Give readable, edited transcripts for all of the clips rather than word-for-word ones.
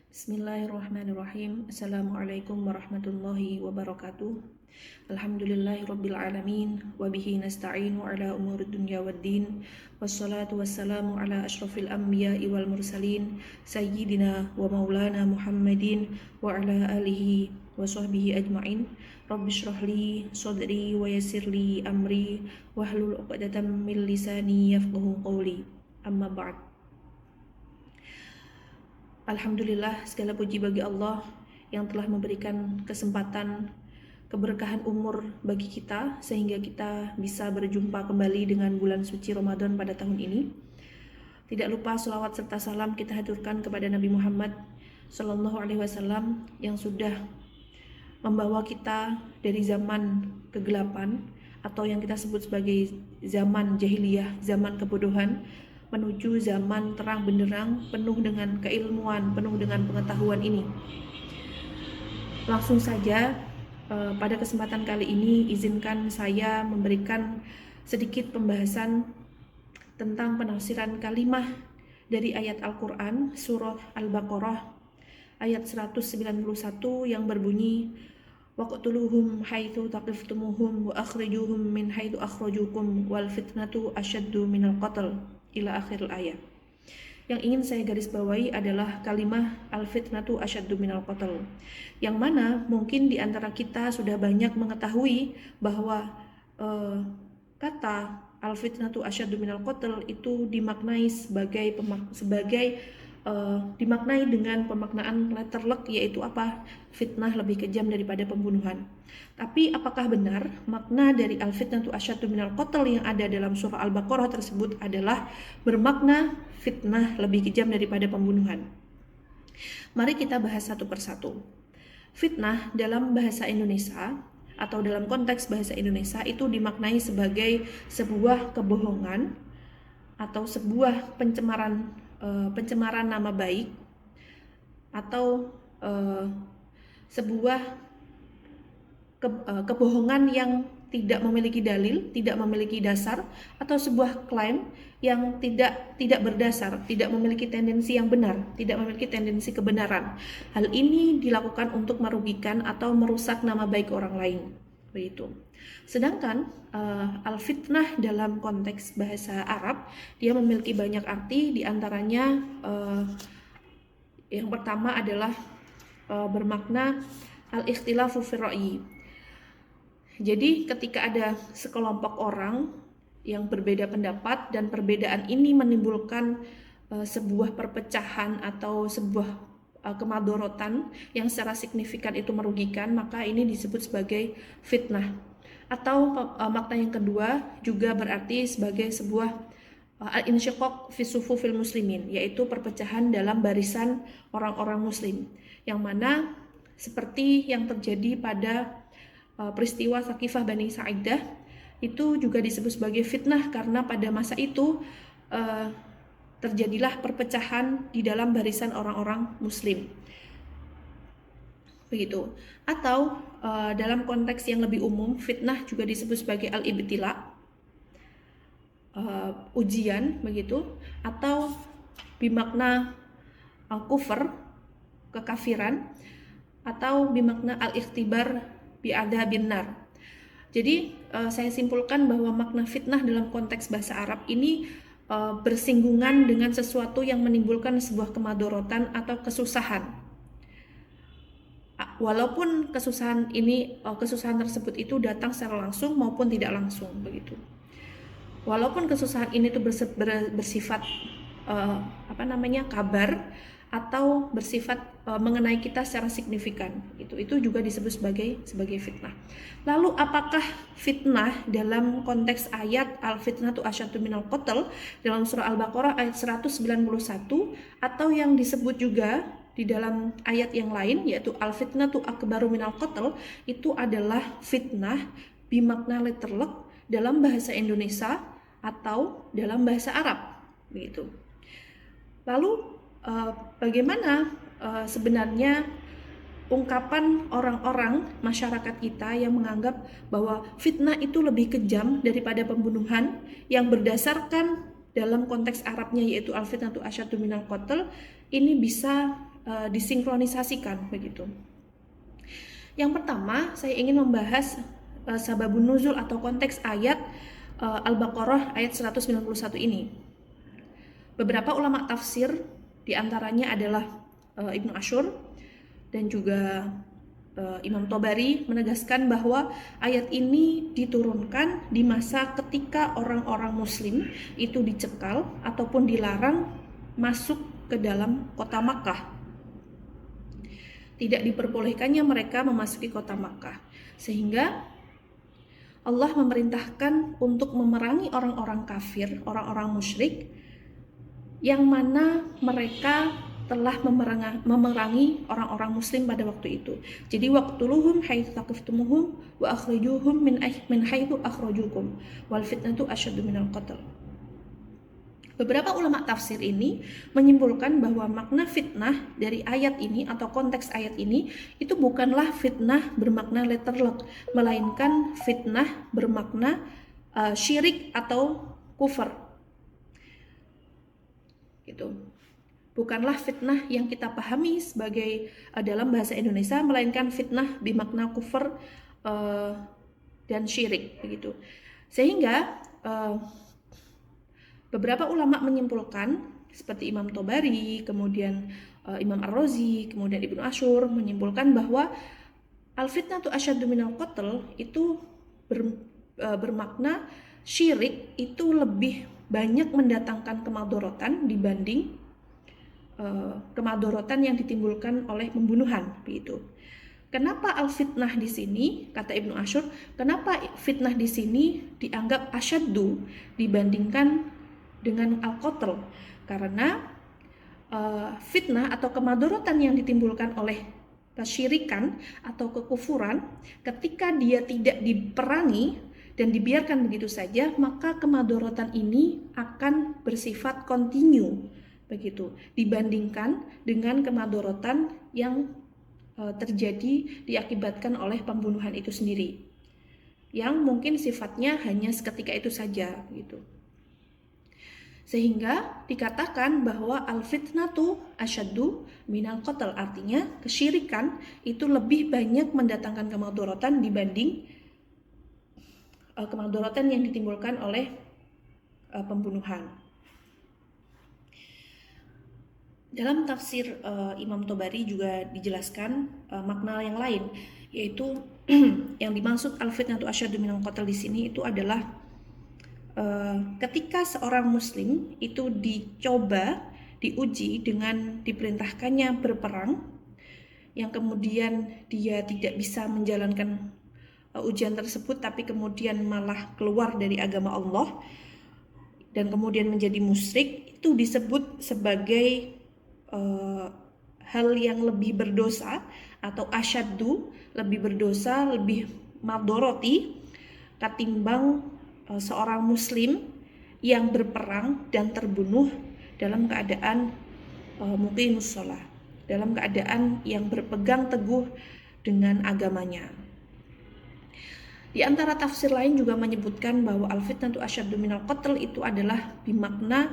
Bismillahirrahmanirrahim. Assalamualaikum warahmatullahi wabarakatuh. Alhamdulillahirabbil alamin wa bihi nasta'inu ala umurid dunya waddin. Wassalatu wassalamu ala asyrafil anbiya'i wal mursalin sayyidina wa maulana Muhammadin wa ala alihi wa sahbihi ajma'in. Rabbi shrah li sadri wa yassir li amri wahlul 'uqdatam min lisani yafqahu qawli. Amma ba'd. Alhamdulillah, segala puji bagi Allah yang telah memberikan kesempatan keberkahan umur bagi kita sehingga kita bisa berjumpa kembali dengan bulan suci Ramadan pada tahun ini. Tidak lupa selawat serta salam kita haturkan kepada Nabi Muhammad Sallallahu Alaihi Wasallam yang sudah membawa kita dari zaman kegelapan atau yang kita sebut sebagai zaman jahiliyah, zaman kebodohan, menuju zaman terang benderang penuh dengan keilmuan, penuh dengan pengetahuan ini. Langsung saja pada kesempatan kali ini izinkan saya memberikan sedikit pembahasan tentang penafsiran kalimah dari ayat Al-Quran surah Al-Baqarah ayat 191 yang berbunyi waqtuluhum haitsu taqiftumuhum wa akhrijuhum min haitsu akhrajukum wal fitnatu asyaddu minal qatl ila akhir ayat. Yang ingin saya garis bawahi adalah kalimah al-fitnatu asyaddu minal qatl, yang mana mungkin di antara kita sudah banyak mengetahui bahwa kata al-fitnatu asyaddu minal qatl itu dimaknai dimaknai dengan pemaknaan letterlek, yaitu apa? Fitnah lebih kejam daripada pembunuhan. Tapi apakah benar makna dari al-fitnatu asyaddu minal qatl yang ada dalam surah Al-Baqarah tersebut adalah bermakna fitnah lebih kejam daripada pembunuhan? Mari kita bahas satu persatu. Fitnah dalam bahasa Indonesia atau dalam konteks bahasa Indonesia itu dimaknai sebagai sebuah kebohongan atau sebuah pencemaran nama baik atau sebuah kebohongan yang tidak memiliki dalil, tidak memiliki dasar, atau sebuah klaim yang tidak berdasar, tidak memiliki tendensi yang benar, tidak memiliki tendensi kebenaran. Hal ini dilakukan untuk merugikan atau merusak nama baik orang lain. Begitu. Sedangkan al-fitnah dalam konteks bahasa Arab dia memiliki banyak arti, diantaranya yang pertama adalah bermakna al-ikhtilafu fi ra'yi. Jadi ketika ada sekelompok orang yang berbeda pendapat dan perbedaan ini menimbulkan sebuah perpecahan atau sebuah kemadorotan yang secara signifikan itu merugikan, maka ini disebut sebagai fitnah. Atau makna yang kedua juga berarti sebagai sebuah al-insyiqaq fi sufufil muslimin, yaitu perpecahan dalam barisan orang-orang muslim, yang mana seperti yang terjadi pada peristiwa Saqifah Bani Sa'idah itu juga disebut sebagai fitnah karena pada masa itu terjadilah perpecahan di dalam barisan orang-orang muslim. Begitu. Atau dalam konteks yang lebih umum, fitnah juga disebut sebagai al-ibtila, ujian, begitu, atau bimakna kufur, kekafiran, atau bimakna al-ikhtibar bi'adzabin nar. Jadi saya simpulkan bahwa makna fitnah dalam konteks bahasa Arab ini bersinggungan dengan sesuatu yang menimbulkan sebuah kemadorotan atau kesusahan. Walaupun kesusahan tersebut itu datang secara langsung maupun tidak langsung, begitu. Walaupun kesusahan ini itu bersifat kabar atau bersifat mengenai kita secara signifikan, itu juga disebut sebagai fitnah. Lalu apakah fitnah dalam konteks ayat al-fitnatu asyaddu minal qatl dalam surah Al-Baqarah ayat 191 atau yang disebut juga di dalam ayat yang lain yaitu al-fitnatu akbaru minal qatl, itu adalah fitnah bimakna letterlek dalam bahasa Indonesia atau dalam bahasa Arab, begitu. Lalu bagaimana sebenarnya ungkapan orang-orang masyarakat kita yang menganggap bahwa fitnah itu lebih kejam daripada pembunuhan, yang berdasarkan dalam konteks Arabnya yaitu al-fitnatu asyaddu minal qatl, ini bisa disinkronisasikan begitu. Yang pertama, saya ingin membahas sababun nuzul atau konteks ayat Al-Baqarah ayat 191 ini. Beberapa ulama tafsir diantaranya adalah Ibnu Asyur dan juga Imam Tobari menegaskan bahwa ayat ini diturunkan di masa ketika orang-orang muslim itu dicekal ataupun dilarang masuk ke dalam kota Makkah. Tidak diperbolehkannya mereka memasuki kota Makkah, sehingga Allah memerintahkan untuk memerangi orang-orang kafir, orang-orang musyrik, yang mana mereka telah memerangi orang-orang muslim pada waktu itu. Jadi waqtuluhum haitsu taqiftumuhum wa akhrijuhum min haitsu akhrajukum wal fitnatu asyaddu minal qatl. Beberapa ulama tafsir ini menyimpulkan bahwa makna fitnah dari ayat ini atau konteks ayat ini itu bukanlah fitnah bermakna letterlock, melainkan fitnah bermakna syirik atau kufur. Gitu. Bukanlah fitnah yang kita pahami sebagai dalam bahasa Indonesia, melainkan fitnah bermakna kufur dan syirik begitu. Sehingga beberapa ulama menyimpulkan seperti Imam Tobari, kemudian Imam Ar-Razi, kemudian Ibnu Asyur menyimpulkan bahwa al-fitnatu asyaddu minal qatl itu bermakna syirik itu lebih banyak mendatangkan kemadharatan dibanding kemadharatan yang ditimbulkan oleh pembunuhan begitu. Kenapa al-fitnah di sini, kata Ibnu Asyur, kenapa fitnah di sini dianggap asyaddu dibandingkan dengan al-qatl? Karena fitnah atau kemadharatan yang ditimbulkan oleh kesyirikan atau kekufuran ketika dia tidak diperangi dan dibiarkan begitu saja, maka kemadharatan ini akan bersifat kontinu begitu dibandingkan dengan kemadharatan yang terjadi diakibatkan oleh pembunuhan itu sendiri yang mungkin sifatnya hanya seketika itu saja gitu. Sehingga dikatakan bahwa al-fitnatu asyaddu minal qatl, artinya kesyirikan itu lebih banyak mendatangkan kemadharatan dibanding kemadharatan yang ditimbulkan oleh pembunuhan. Dalam tafsir Imam Tobari juga dijelaskan makna yang lain, yaitu yang dimaksud al-fitnatu asyaddu minal qatl di sini itu adalah ketika seorang muslim itu diuji dengan diperintahkannya berperang, yang kemudian dia tidak bisa menjalankan ujian tersebut, tapi kemudian malah keluar dari agama Allah dan kemudian menjadi musyrik, itu disebut sebagai hal yang lebih berdosa atau asyaddu, lebih berdosa, lebih madoroti ketimbang seorang muslim yang berperang dan terbunuh dalam keadaan muqimus shalah, dalam keadaan yang berpegang teguh dengan agamanya. Di antara tafsir lain juga menyebutkan bahwa al-fitnatu asyaddu minal qatl itu adalah bermakna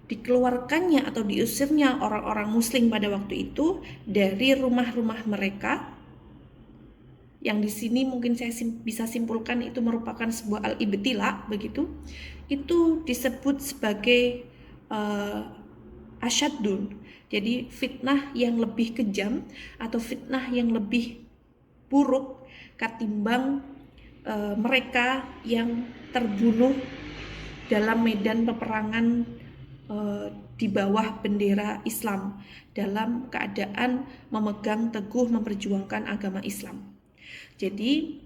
dikeluarkannya atau diusirnya orang-orang muslim pada waktu itu dari rumah-rumah mereka, yang di sini mungkin saya bisa simpulkan itu merupakan sebuah al-ibtila begitu. Itu disebut sebagai asyaddun. Jadi fitnah yang lebih kejam atau fitnah yang lebih buruk ketimbang mereka yang terbunuh dalam medan peperangan di bawah bendera Islam dalam keadaan memegang teguh memperjuangkan agama Islam. Jadi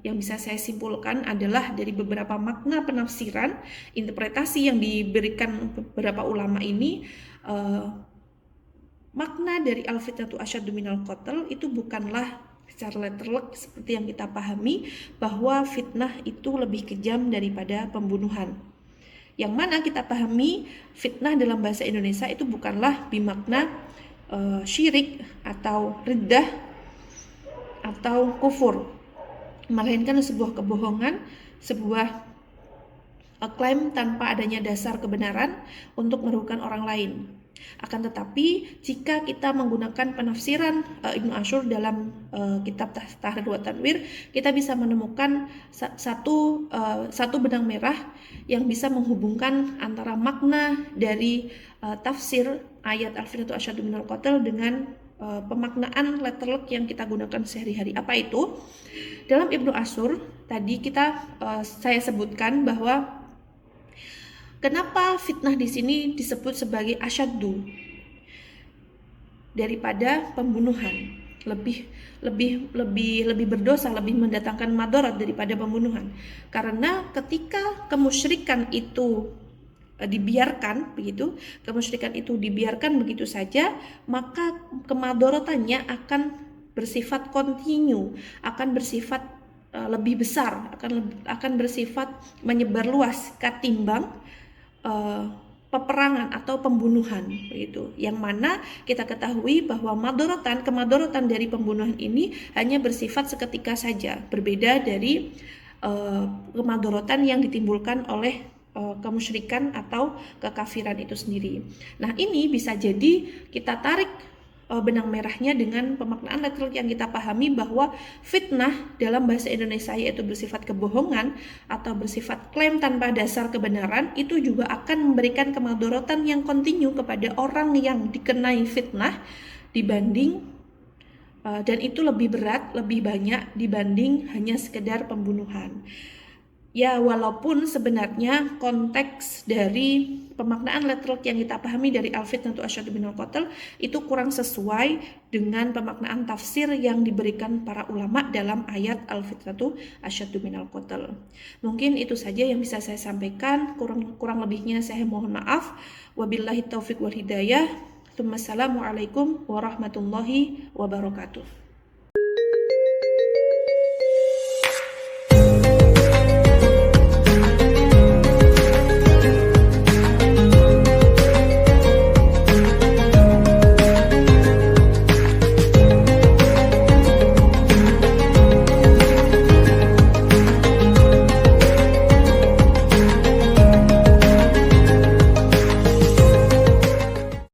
yang bisa saya simpulkan adalah dari beberapa makna penafsiran, interpretasi yang diberikan beberapa ulama ini, makna dari al-fitnatu asyaddu minal qatl itu bukanlah secara letterlock seperti yang kita pahami bahwa fitnah itu lebih kejam daripada pembunuhan. Yang mana kita pahami fitnah dalam bahasa Indonesia itu bukanlah bermakna syirik atau riddah atau kufur, melainkan sebuah kebohongan, sebuah klaim tanpa adanya dasar kebenaran untuk merugikan orang lain. Akan tetapi jika kita menggunakan penafsiran Ibnu Ashur dalam kitab Tahrir wa Tanwir, kita bisa menemukan satu benang merah yang bisa menghubungkan antara makna dari tafsir ayat al-fitnatu asyaddu minal qatl dengan pemaknaan letterlock yang kita gunakan sehari-hari. Apa itu? Dalam Ibnu Ashur tadi saya sebutkan bahwa kenapa fitnah di sini disebut sebagai asyaddu daripada pembunuhan, lebih berdosa, lebih mendatangkan madarat daripada pembunuhan. Karena ketika kemusyrikan itu dibiarkan begitu saja, maka kemadaratannya akan bersifat kontinu, akan bersifat lebih besar, akan bersifat menyebar luas ketimbang peperangan atau pembunuhan, begitu. Yang mana kita ketahui bahwa kemadorotan dari pembunuhan ini hanya bersifat seketika saja, berbeda dari kemadorotan yang ditimbulkan oleh kemusyrikan atau kekafiran itu sendiri. Nah, ini bisa jadi kita tarik benang merahnya dengan pemaknaan letterlock yang kita pahami bahwa fitnah dalam bahasa Indonesia yaitu bersifat kebohongan atau bersifat klaim tanpa dasar kebenaran, itu juga akan memberikan kemadharatan yang kontinu kepada orang yang dikenai fitnah dibanding dan itu lebih berat, lebih banyak dibanding hanya sekedar pembunuhan. Ya, walaupun sebenarnya konteks dari pemaknaan letterlock yang kita pahami dari al-fitnatu asyaddu minal qatl itu kurang sesuai dengan pemaknaan tafsir yang diberikan para ulama dalam ayat al-fitnatu asyaddu minal qatl. Mungkin itu saja yang bisa saya sampaikan, kurang lebihnya saya mohon maaf. Wabillahi taufiq wal hidayah. Assalamualaikum warahmatullahi wabarakatuh.